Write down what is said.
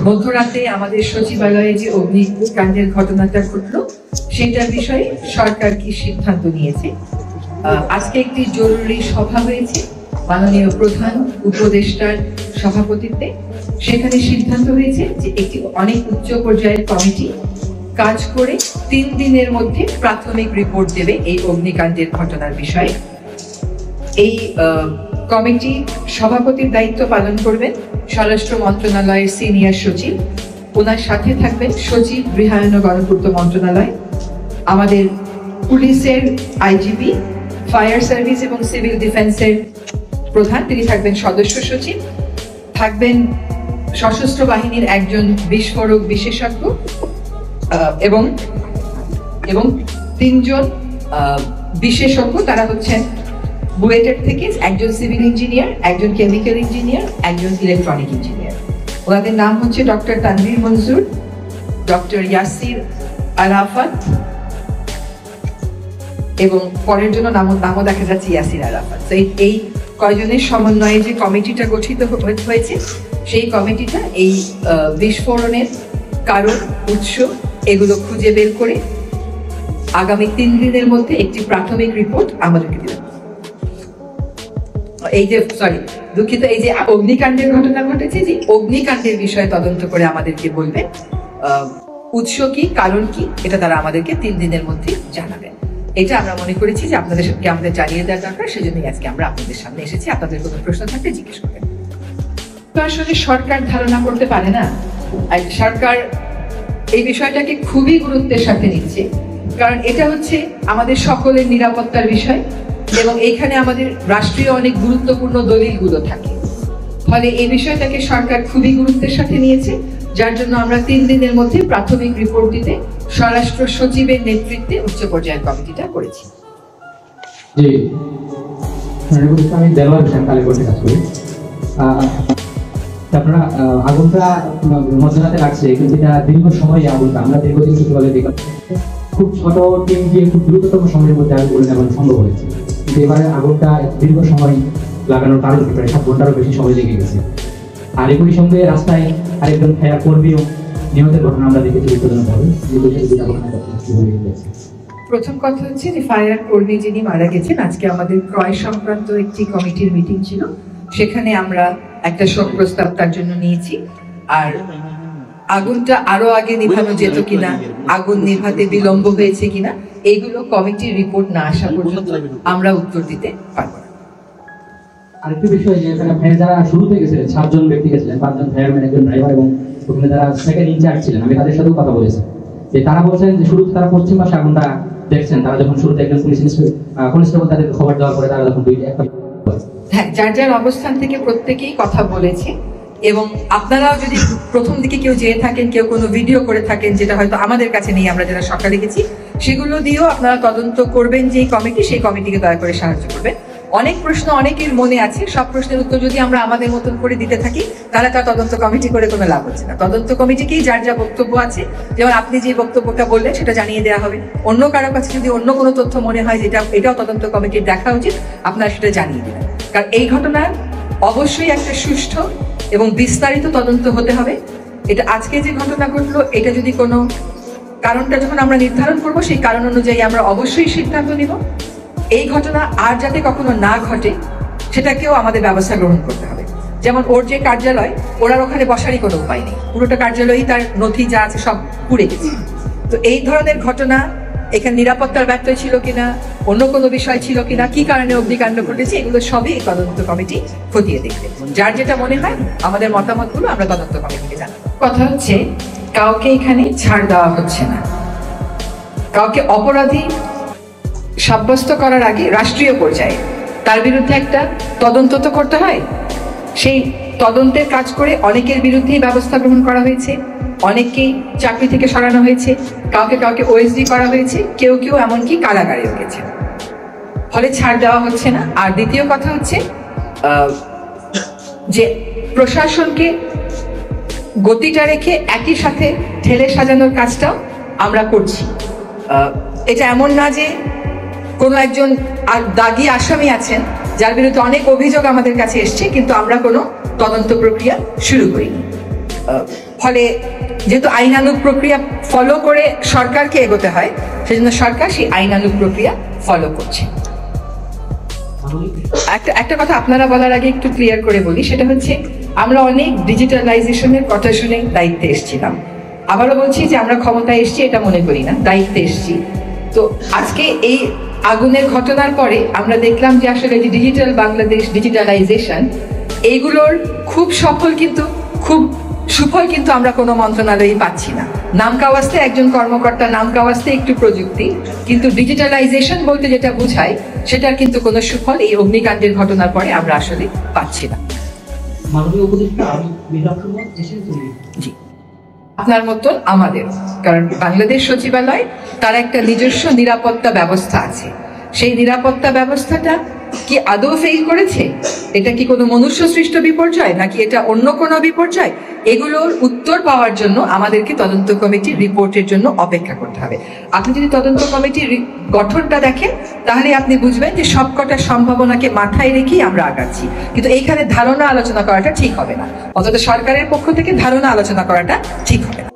মধ্যরাতে আমাদের সচিবালয়ে যে অগ্নিকাণ্ডের ঘটনাটা ঘটলো সেটার বিষয়ে সরকার কি সিদ্ধান্ত নিয়েছে। আজকে একটি জরুরি সভা হয়েছে মাননীয় প্রধান উপদেষ্টার সভাপতিত্বে। সেখানে সিদ্ধান্ত হয়েছে যে একটি অনেক উচ্চ পর্যায়ের কমিটি কাজ করে 3 দিনের মধ্যে প্রাথমিক রিপোর্ট দেবে এই অগ্নিকাণ্ডের ঘটনার বিষয়ে। এই কমিটি সভাপতির দায়িত্ব পালন করবেন স্বরাষ্ট্র মন্ত্রণালয়ের সিনিয়র সচিব, ওনার সাথে থাকবেন সচিব গৃহায়ন ও গণপূর্ত মন্ত্রণালয়, আমাদের পুলিশের আইজিপি, ফায়ার সার্ভিস এবং সিভিল ডিফেন্সের প্রধান, তিনি থাকবেন সদস্য সচিব, থাকবেন সশস্ত্র বাহিনীর একজন বিস্ফোরক বিশেষজ্ঞ এবং 3 জন বিশেষজ্ঞ। তারা হচ্ছেন বুয়েটের থেকে একজন সিভিল ইঞ্জিনিয়ার, একজন কেমিক্যাল ইঞ্জিনিয়ার, একজন ইলেকট্রনিক ইঞ্জিনিয়ার। ওনাদের নাম হচ্ছে ডক্টর তানভীর মনজুর, ডক্টর ইয়াসির আরাফাত এবং পরের জন্য নামও দেখা যাচ্ছে ইয়াসির আরাফাত। এই কয়জনের সমন্বয়ে যে কমিটিটা গঠিত হয়েছে সেই কমিটিটা এই বিস্ফোরণের কারণ, উৎস এগুলো খুঁজে বের করে আগামী 3 দিনের মধ্যে একটি প্রাথমিক রিপোর্ট আমাদেরকে দিল। এই যে দুঃখিত, এই যে অগ্নিকাণ্ডের ঘটনা ঘটেছে, যে অগ্নিকাণ্ডের বিষয়ে তদন্ত করে আমাদেরকে বলবেন উৎস কি, কারণ কি, এটা তারা আমাদেরকে 3 দিনের মধ্যে জানাবেন। এটা আমরা মনে করেছি যে আপনাদেরকে আমাদের জানিয়ে দেওয়ার দরকার, সেজন্যই আজকে আমরা আপনাদের সামনে এসেছি। আপনাদের কোনো প্রশ্ন থাকলে জিজ্ঞেস করবেন। তো আসলে সরকার ধারণা করতে পারে না, আর সরকার এই বিষয়টাকে খুবই গুরুত্বের সাথে নিচ্ছে, কারণ এটা হচ্ছে আমাদের সকলের নিরাপত্তার বিষয় এবং এইখানে আমাদের রাষ্ট্রীয় অনেক গুরুত্বপূর্ণ দলিলগুলো থাকে। ফলে এই বিষয়টাকে সরকার খুবই গুরুত্বের সাথে নিয়েছে, যার জন্য আমরা 3 দিনের মধ্যে প্রাথমিক রিপোর্ট দিতে স্বরাষ্ট্র সচিবের নেতৃত্বে উচ্চ পর্যায়ের কমিটিটা করেছি। জি, আমি দেলোয়ার হোসেন কালীগঞ্জে কাজ করি। আপনারা আগুনটা মধ্যরাতে লাগছে, কিন্তু এটা দীর্ঘ সময় আগুনটা আমরা দীর্ঘদিন সচিবালয়ে দেখলাম খুব ছোট টিম দিয়ে খুব দ্রুততম সময়ের মধ্যে আগুন লাগানো সম্ভব হয়েছে। কিন্তু এবারে আগুনটা দীর্ঘ সময় লাগানোর কারণে প্রায় 7 ঘন্টারও বেশি সময় লেগে গেছে। আর একই সঙ্গে রাস্তায় আরেকজন ফায়ার কর্মীও নিহতের ঘটনা আমরা দেখেছি দুঃখজনকভাবে। প্রথম কথা হচ্ছে যে ফায়ার কর্মী যিনি মারা গেছেন, আজকে আমাদের ক্রয় সংক্রান্ত একটি কমিটির মিটিং ছিল, সেখানে আমরা একটা শোক প্রস্তাব তার জন্য নিয়েছি। আর আগুনটা আরো আগে নিভানো যেত কিনা, আগুন নিভাতে বিলম্ব হয়েছে কিনা, এইগুলো কমিটির রিপোর্ট না আসা পর্যন্ত আমরা উত্তর দিতে পারবো না। আরেকটি বিষয়, যে এখানে ফায়ার যারা শুরুতে গেছিলেন 7 জন ব্যক্তি গেছিলেন, 5 জন ফায়ারম্যান, একজন ড্রাইভার এবং ওখানে যারা সেকেন্ড ইনচার্জ ছিলেন, আমি তাদের সাথেও কথা বলেছি। যে তারা বলছেন যে শুরুতে তারা পশ্চিম পাশে আগুনটা দেখছেন, তারা যখন শুরুতে একজন পুলিশ কনস্টেবল তাদেরকে খবর দেওয়ার পরে তারা যখন হ্যাঁ, যার যার অবস্থান থেকে প্রত্যেকেই কথা বলেছে। এবং আপনারাও যদি প্রথম দিকে কেউ যেয়ে থাকেন, কেউ কোনো ভিডিও করে থাকেন যেটা হয়তো আমাদের কাছে নেই, আমরা যারা সকালে গেছি, সেগুলো দিয়েও আপনারা তদন্ত করবেন যে কমিটি, সেই কমিটিকে দয়া করে সাহায্য করবেন। অনেক প্রশ্ন অনেকের মনে আছে, সব প্রশ্নের উত্তর যদি আমরা আমাদের মতন করে দিতে থাকি তাহলে তার তদন্ত কমিটি করে কোনো লাভ হচ্ছে না। তদন্ত কমিটিকেই যার যা বক্তব্য আছে, যেমন আপনি যে বক্তব্যটা বললেন সেটা জানিয়ে দেওয়া হবে। অন্য কারো কাছে যদি অন্য কোনো তথ্য মনে হয় যে এটাও তদন্ত কমিটির দেখা উচিত, আপনারা সেটা জানিয়ে দেবেন। কারণ এই ঘটনার অবশ্যই একটা সুষ্ঠু এবং বিস্তারিত তদন্ত হতে হবে। এটা আজকে যে ঘটনা ঘটলো, এটা যদি কোনো কারণটা যখন আমরা নির্ধারণ করব, সেই কারণ অনুযায়ী আমরা অবশ্যই সিদ্ধান্ত নিব। এই ঘটনা আর যাতে কখনো না ঘটে সেটাকেও আমাদের ব্যবস্থা গ্রহণ করতে হবে। যেমন ওর যে কার্যালয়, ওনার ওখানে বসারই কোনো উপায় নেই, পুরোটা কার্যালয়ই তার নথি যা আছে সব পুড়ে গেছে। তো এই ধরনের ঘটনা এখানে নিরাপত্তার ব্যত্যয় ছিল কিনা, অন্য কোনো বিষয় ছিল কিনা, কি কারণে অগ্নিকাণ্ড ঘটেছে, এগুলো সবই এই তদন্ত কমিটি খতিয়ে দেখবে। যার যেটা মনে হয় আমাদের মতামতগুলো আমরা তদন্ত কমিটিকে জানাবো। কথা হচ্ছে কাউকে এখানে ছাড় দেওয়া হচ্ছে না। কাউকে অপরাধী সাব্যস্ত করার আগে রাষ্ট্রীয় পর্যায়ে তার বিরুদ্ধে একটা তদন্ত তো করতে হয়। সেই তদন্তের কাজ করে অনেকের বিরুদ্ধেই ব্যবস্থা গ্রহণ করা হয়েছে, অনেককেই চাকরি থেকে সরানো হয়েছে, কাউকে কাউকে ওএসডি করা হয়েছে, কেউ কেউ এমনকি কারাগারেও গেছে। ফলে ছাড় দেওয়া হচ্ছে না। আর দ্বিতীয় কথা হচ্ছে যে প্রশাসনকে গতিটা রেখে একই সাথে ঠেলে সাজানোর কাজটাও আমরা করছি। এটা এমন না যে কোনো একজন দাগী আসামি আছেন যার বিরুদ্ধে অনেক অভিযোগ আমাদের কাছে এসছে, কিন্তু আমরা কোনো তদন্ত প্রক্রিয়া শুরু করিনি। ফলে যেহেতু আইনানুগ প্রক্রিয়া ফলো করে সরকারকে এগোতে হয়, সেজন্য সরকার সেই আইনানুগ প্রক্রিয়া ফলো করছে। একটা কথা আপনারা বলার আগে একটু ক্লিয়ার করে বলি, সেটা হচ্ছে আমরা অনেক ডিজিটালাইজেশনের কথা শুনে দায়িত্বে এসেছিলাম। আবারও বলছি যে আমরা ক্ষমতায় এসেছি এটা মনে করি না, দায়িত্বে এসেছি। তো আজকে এই আগুনের ঘটনার পরে আমরা দেখলাম যে আসলে যে ডিজিটাল বাংলাদেশ, ডিজিটালাইজেশন, এইগুলোর খুব সফল কিন্তু খুব সুফল কিন্তু আমরা কোনো মন্ত্রণালয়েই পাচ্ছি না। নাম কাওয়াস্তে একজন কর্মকর্তা, নাম কাওয়াস্তে একটু প্রযুক্তি, কিন্তু ডিজিটালাইজেশন বলতে যেটা বোঝায় সেটার কিন্তু কোনো সুফল এই অগ্নিকাণ্ডের ঘটনার পরে আমরা আসলে পাচ্ছি না। মাননীয় উপদেষ্টা, আমি মেহরাব সুমন এসেছি। জি, আপনার মতন আমাদের, কারণ বাংলাদেশ সচিবালয় তার একটা নিজস্ব নিরাপত্তা ব্যবস্থা আছে। সেই নিরাপত্তা ব্যবস্থাটা কি আদৌ ফেল করেছে? এটা কি কোনো মনুষ্য সৃষ্ট বিপর্যয় নাকি এটা অন্য কোনো বিপর্যয়? এগুলোর উত্তর পাওয়ার জন্য আমাদেরকে তদন্ত কমিটির রিপোর্টের জন্য অপেক্ষা করতে হবে। আপনি যদি তদন্ত কমিটির গঠনটা দেখেন তাহলে আপনি বুঝবেন যে সবকটা সম্ভাবনাকে মাথায় রেখেই আমরা আগাচ্ছি। কিন্তু এইখানে ধারণা আলোচনা করাটা ঠিক হবে না, অন্তত সরকারের পক্ষ থেকে ধারণা আলোচনা করাটা ঠিক হবে না।